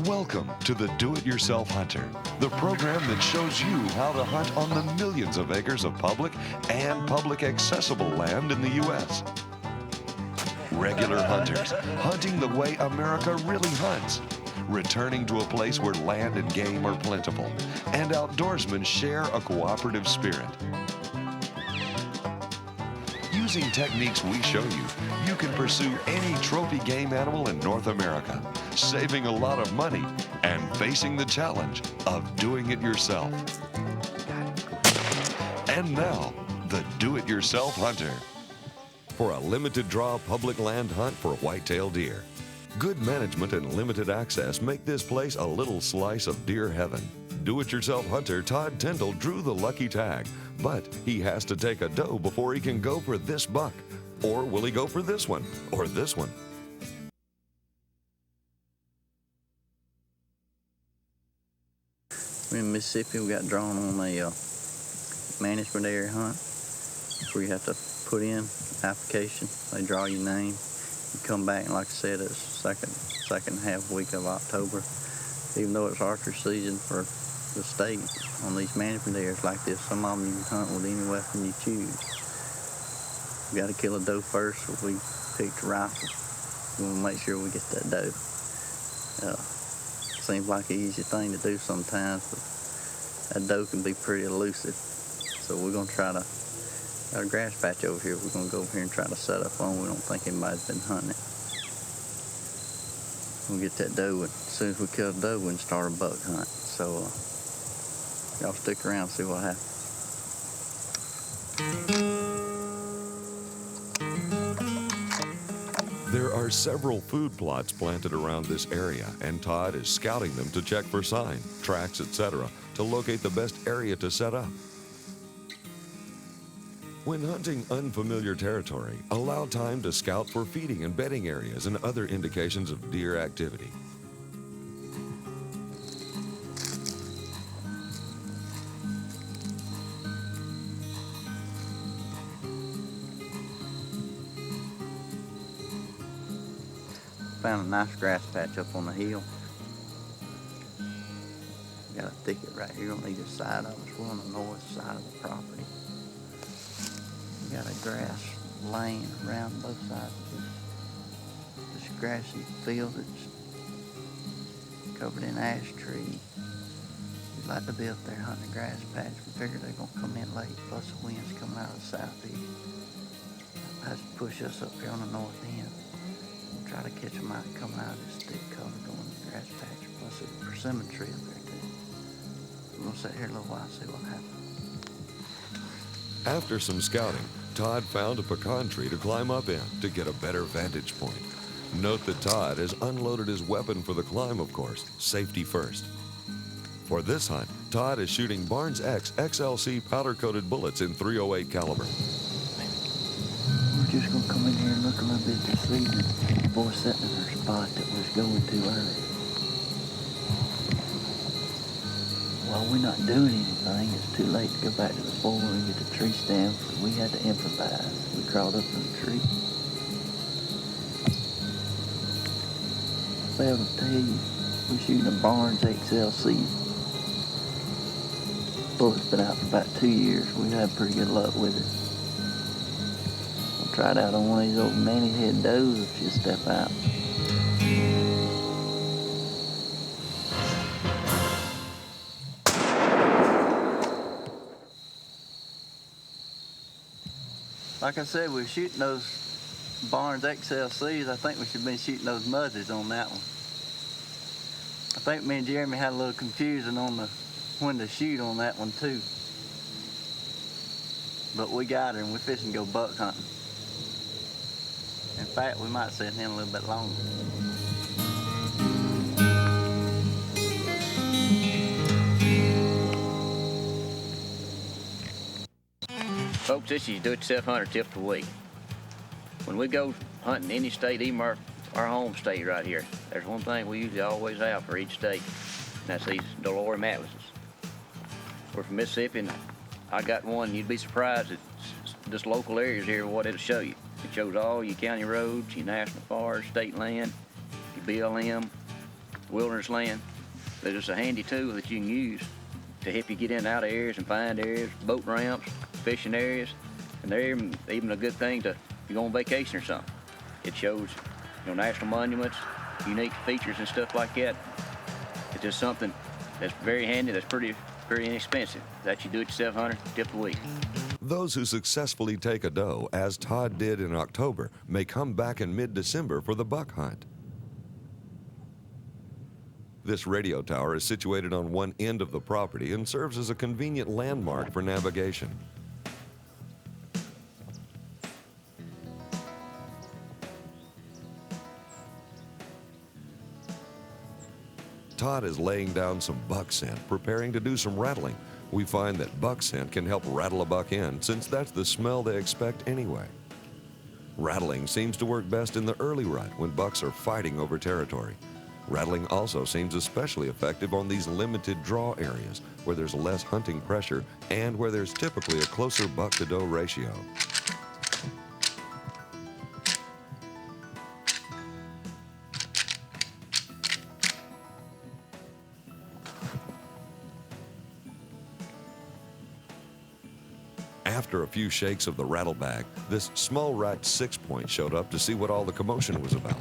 Welcome to the Do-It-Yourself Hunter, the program that shows you how to hunt on the millions of acres of public and public accessible land in the U.S. Regular hunters, hunting the way America really hunts, returning to a place where land and game are plentiful, and outdoorsmen share a cooperative spirit. Using techniques we show you, you can pursue any trophy game animal in North America, saving a lot of money and facing the challenge of doing it yourself. And now, the Do-It-Yourself Hunter. For a limited draw public land hunt for white-tailed deer. Good management and limited access make this place a little slice of deer heaven. Do-It-Yourself Hunter Todd Tindall drew the lucky tag, but he has to take a doe before he can go for this buck. Or will he go for this one or this one? In Mississippi, we got drawn on a management area hunt where you have to put in application. They draw your name. You come back, and like I said, it's second half week of October. Even though it's archery season for the state, on these management areas like this, some of them you can hunt with any weapon you choose. We got to kill a doe first, so we picked a rifle. We want to make sure we get that doe. Seems like an easy thing to do sometimes, but that doe can be pretty elusive. So we're going to try to, got a grass patch over here, we're going to go over here and try to set up on. We don't think anybody's been hunting it. We'll get that doe, and as soon as we kill the doe, we can start a buck hunt. So y'all stick around and see what happens. There are several food plots planted around this area, and Todd is scouting them to check for sign, tracks, etc., to locate the best area to set up. When hunting unfamiliar territory, allow time to scout for feeding and bedding areas and other indications of deer activity. Found a nice grass patch up on the hill. Got a thicket right here on either side of us. We're on the north side of the property. We got a grass lane around both sides of this grassy field that's covered in ash tree. We'd like to be up there hunting the grass patch. We figure they're gonna come in late, plus the wind's coming out of the southeast. That's to push us up here on the north end. We'll try to catch them out coming out of this thick cover going in the grass patch. Plus there's a persimmon tree up there too. We're gonna sit here a little while and see what happens. After some scouting, Todd found a pecan tree to climb up in to get a better vantage point. Note that Todd has unloaded his weapon for the climb, of course, safety first. For this hunt, Todd is shooting Barnes X XLC powder-coated bullets in .308 caliber. We're just gonna come in here and look a little bit to see the boy sitting in our spot that was going to earlier. While we're not doing anything, it's too late to go back to the board and get the tree stand, so we had to improvise. We crawled up in the tree. I failed to tell you, we're shooting a Barnes XLC. Bullet's been out for about 2 years. We've had pretty good luck with it. We'll try it out on one of these old nanny-head does if you step out. Like I said, we're shooting those Barnes XLCs. I think we should have been shooting those Muzzies on that one. I think me and Jeremy had a little confusion on when to shoot on that one too. But we got her and we're fishing to go buck hunting. In fact, we might sit in a little bit longer. Folks, this is Do-It-Yourself Hunter Tip of the Week. When we go hunting any state, even our home state right here, there's one thing we usually always have for each state, and that's these Delaware atlases. We're from Mississippi, and I got one, you'd be surprised at just local areas here what it'll show you. It shows all your county roads, your national forests, state land, your BLM. wilderness land, there's just a handy tool that you can use to help you get in and out of areas and find areas, boat ramps, fishing areas, and they're even a good thing to if you go on vacation or something. It shows, national monuments, unique features and stuff like that. It's just something that's very handy, that's pretty inexpensive. That you do-it-yourself hunter tip of the week. Those who successfully take a doe, as Todd did in October, may come back in mid-December for the buck hunt. This radio tower is situated on one end of the property and serves as a convenient landmark for navigation. Todd is laying down some buck scent, preparing to do some rattling. We find that buck scent can help rattle a buck in, since that's the smell they expect anyway. Rattling seems to work best in the early rut when bucks are fighting over territory. Rattling also seems especially effective on these limited draw areas where there's less hunting pressure and where there's typically a closer buck-to-doe ratio. After a few shakes of the rattle bag, this small rat 6-point showed up to see what all the commotion was about.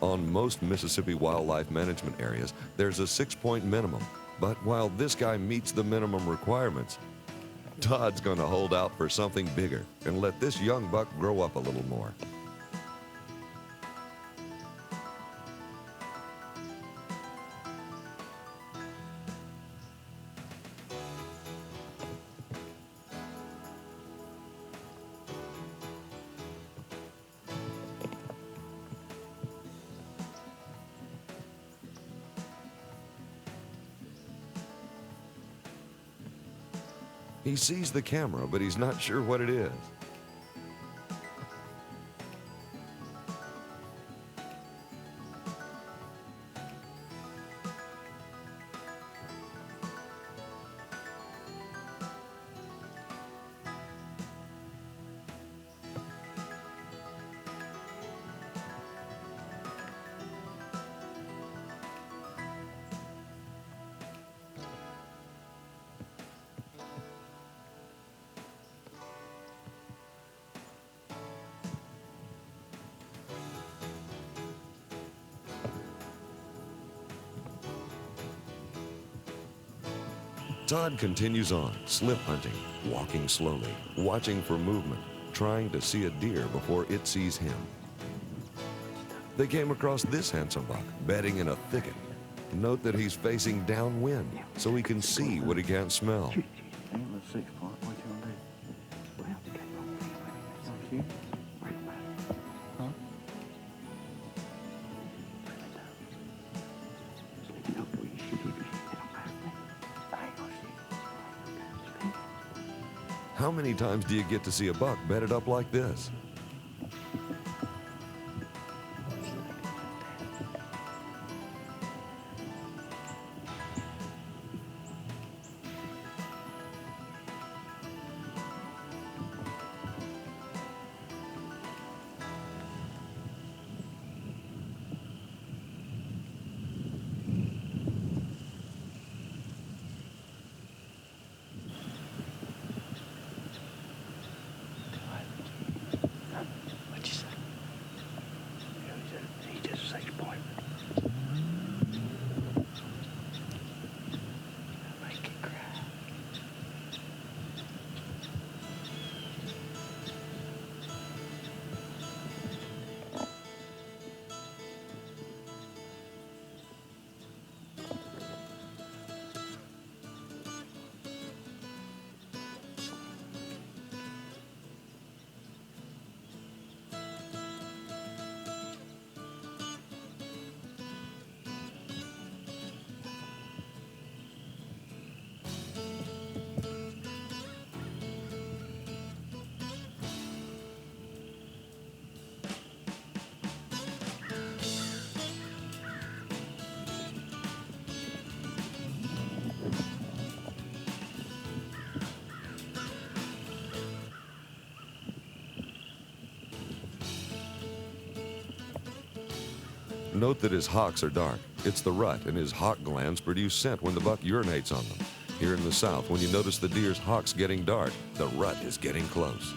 On most Mississippi wildlife management areas, there's a 6-point minimum, but while this guy meets the minimum requirements, Todd's going to hold out for something bigger and let this young buck grow up a little more. He sees the camera, but he's not sure what it is. Todd continues on, slip hunting, walking slowly, watching for movement, trying to see a deer before it sees him. They came across this handsome buck, bedding in a thicket. Note that he's facing downwind, so he can see what he can't smell. Antler 6-point, what you gonna do? Well, you gonna shoot? Huh? How many times do you get to see a buck bedded up like this? Note that his hocks are dark. it's the rut, and his hawk glands produce scent when the buck urinates on them. Here in the south, when you notice the deer's hocks getting dark, the rut is getting close.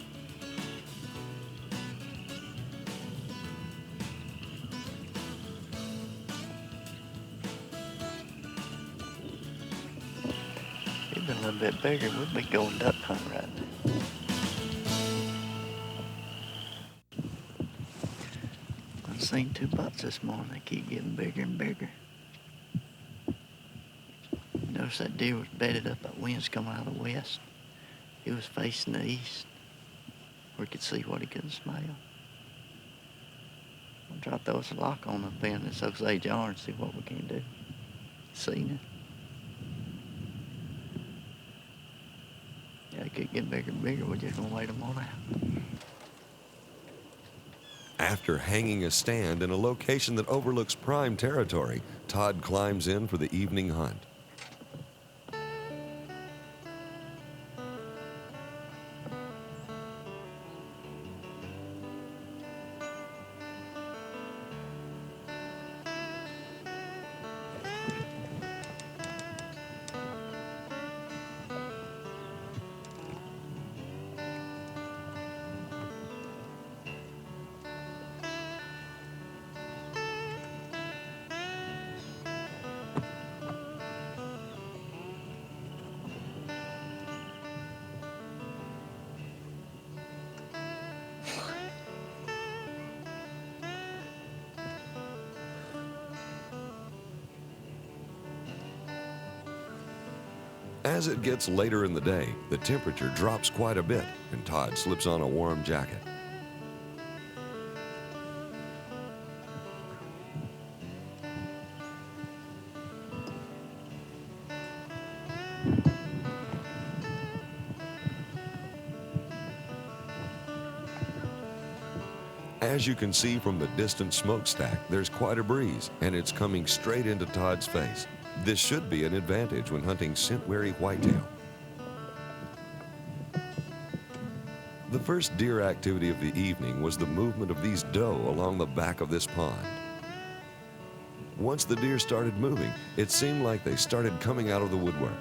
He'd been a little bit bigger, we'd be going duck hunting right now. I've seen 2 bucks this morning. They keep getting bigger and bigger. Notice that deer was bedded up. That wind's coming out of the west. He was facing the east. We could see what he couldn't smell. I'll try to throw us a lock on the pen in this Osage yard and see what we can do. Seen it. Yeah, it could get bigger and bigger. We're just gonna wait them on out. After hanging a stand in a location that overlooks prime territory, Todd climbs in for the evening hunt. As it gets later in the day, the temperature drops quite a bit, and Todd slips on a warm jacket. As you can see from the distant smokestack, there's quite a breeze, and it's coming straight into Todd's face. This should be an advantage when hunting scent-wary whitetail. The first deer activity of the evening was the movement of these doe along the back of this pond. Once the deer started moving, it seemed like they started coming out of the woodwork.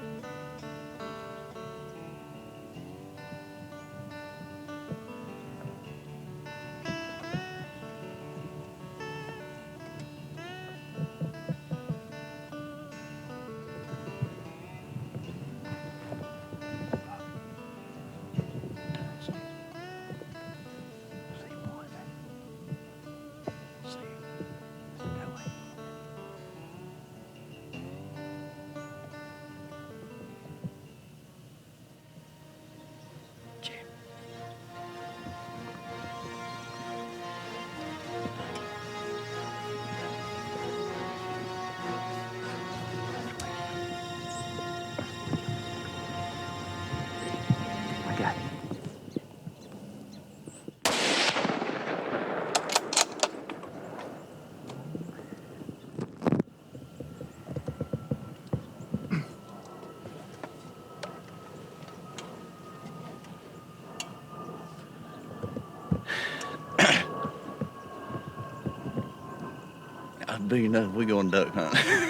Big enough, we going duck hunting.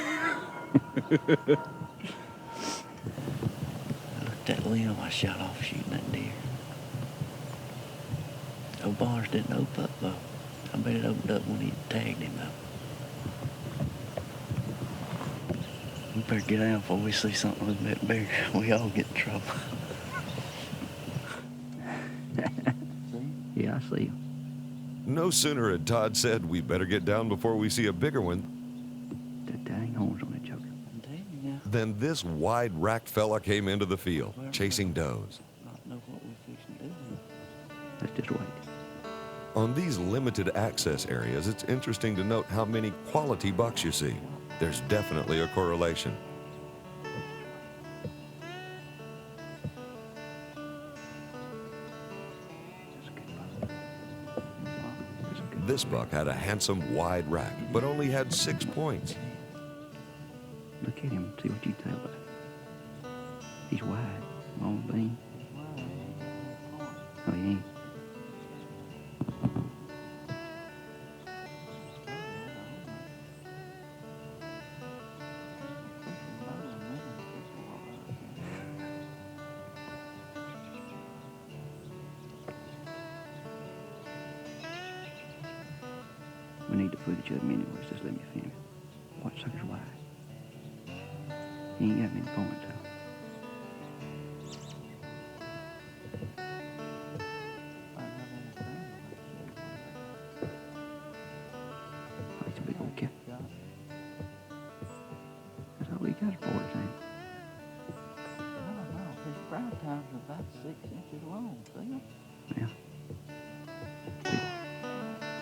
Look at that limb I shot off shooting that deer. Those bars didn't open up though. I bet it opened up when he tagged him though. We better get out before we see something a little bit bigger. We all get in trouble. See? Yeah, I see him. No sooner had Todd said, "We better get down before we see a bigger one," That dang horns on that joker. then this wide-racked fella came into the field, chasing does. Not know what we're fixing to do. Let's just wait. On these limited access areas, it's interesting to note how many quality bucks you see. There's definitely a correlation. This buck had a handsome wide rack, but only had 6 points. Look at him, see what you tell about it. He's wide, long beam. Oh, he ain't. footage of him anyways. Just let me film it. Watch sucker's wide. He ain't got many points, though. Oh, he's a big old cat. That's all he got for it, ain't it? I don't know. His brown times are about 6 inches long. See him? Yeah.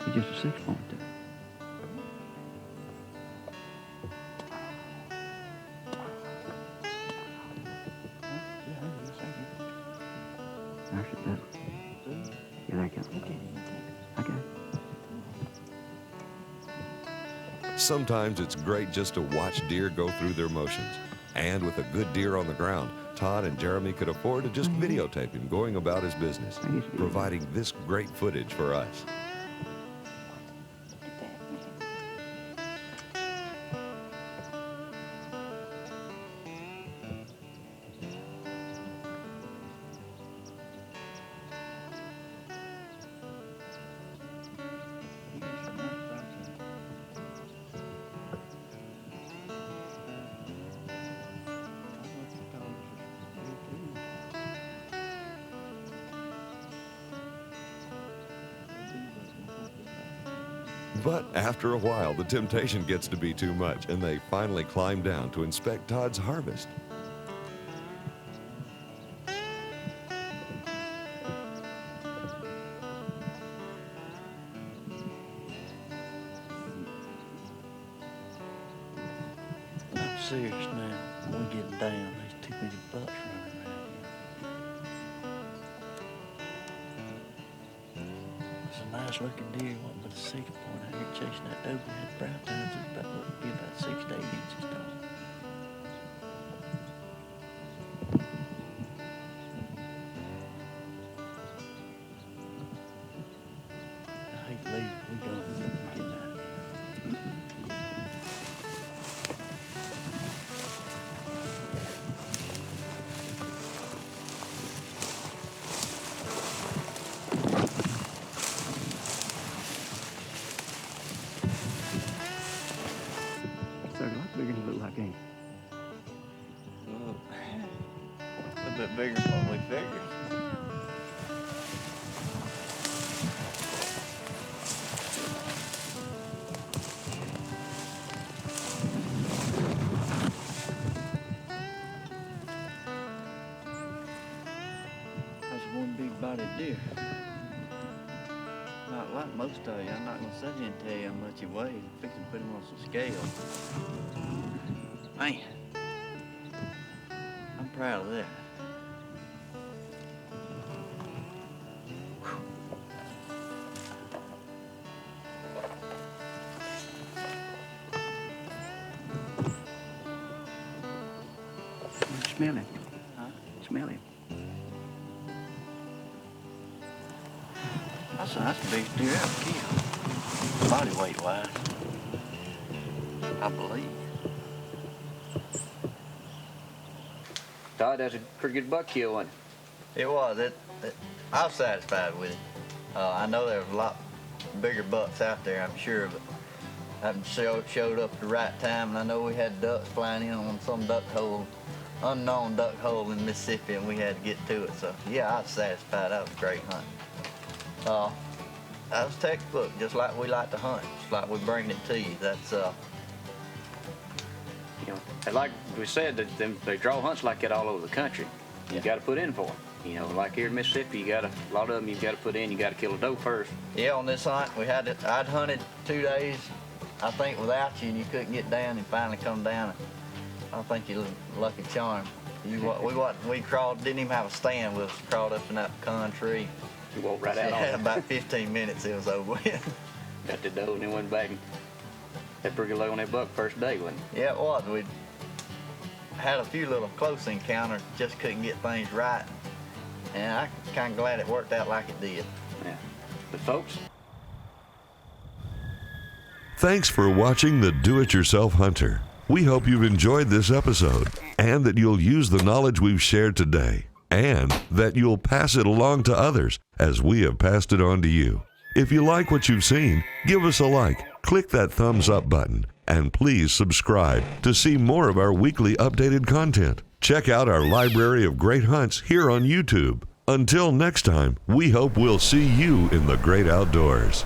He's just a 6-point, though. There's it, does. Yeah, there you go. Okay. Sometimes it's great just to watch deer go through their motions. And with a good deer on the ground, Todd and Jeremy could afford to just videotape him going about his business, providing this great footage for us. But after a while, the temptation gets to be too much, and they finally climb down to inspect Todd's harvest. I'm serious now. When we get down, there's too many bucks running around here. It's a nice looking deer, one with a 6-point out here chasing that doe. That brown times is about, what, be about 6 to 8 inches tall. I hate to leave. We go. We get that. They're a lot bigger than he look like, ain't he? A little bit bigger than what we figured. That's one big bodied deer. Not like most of you. I'm not gonna sit here and tell you how much he weighs. I'm fixing to put him on some scales. Man, I'm proud of that. Smell him. Huh? Smell him. That's the biggest deer I ever killed. Body weight wise, I believe. Todd, that's a pretty good buck kill, wasn't It was. I was satisfied with it. I know there was a lot bigger bucks out there, I'm sure, but I haven't showed up at the right time. And I know we had ducks flying in on some duck hole, unknown duck hole in Mississippi, and we had to get to it. So yeah, I was satisfied. That was a great hunt. That was textbook, just like we like to hunt, just like we bring it to you. That's you know, and like we said, they draw hunts like that all over the country. You got to put in for them. You know, like here in Mississippi, a lot of them you got to put in. You got to kill a doe first. yeah. On this hunt, I'd hunted 2 days, I think, without you, and you couldn't get down, and finally come down. I think you're lucky charm. We crawled, didn't even have a stand. We was crawled up in that pecan tree. You walked right out on Yeah, them. about 15 minutes it was over with. Got the doe and then went back and had pretty low on that buck first day, wasn't it? Yeah, it was. We had a few little close encounters, just couldn't get things right. And I'm kind of glad it worked out like it did. Yeah. But folks, Thanks for watching The Do-It-Yourself Hunter. We hope you've enjoyed this episode and that you'll use the knowledge we've shared today and that you'll pass it along to others as we have passed it on to you. If you like what you've seen, give us a like, Click that thumbs up button and please subscribe to see more of our weekly updated content. Check out our library of great hunts here on YouTube. Until next time, we hope we'll see you in the great outdoors.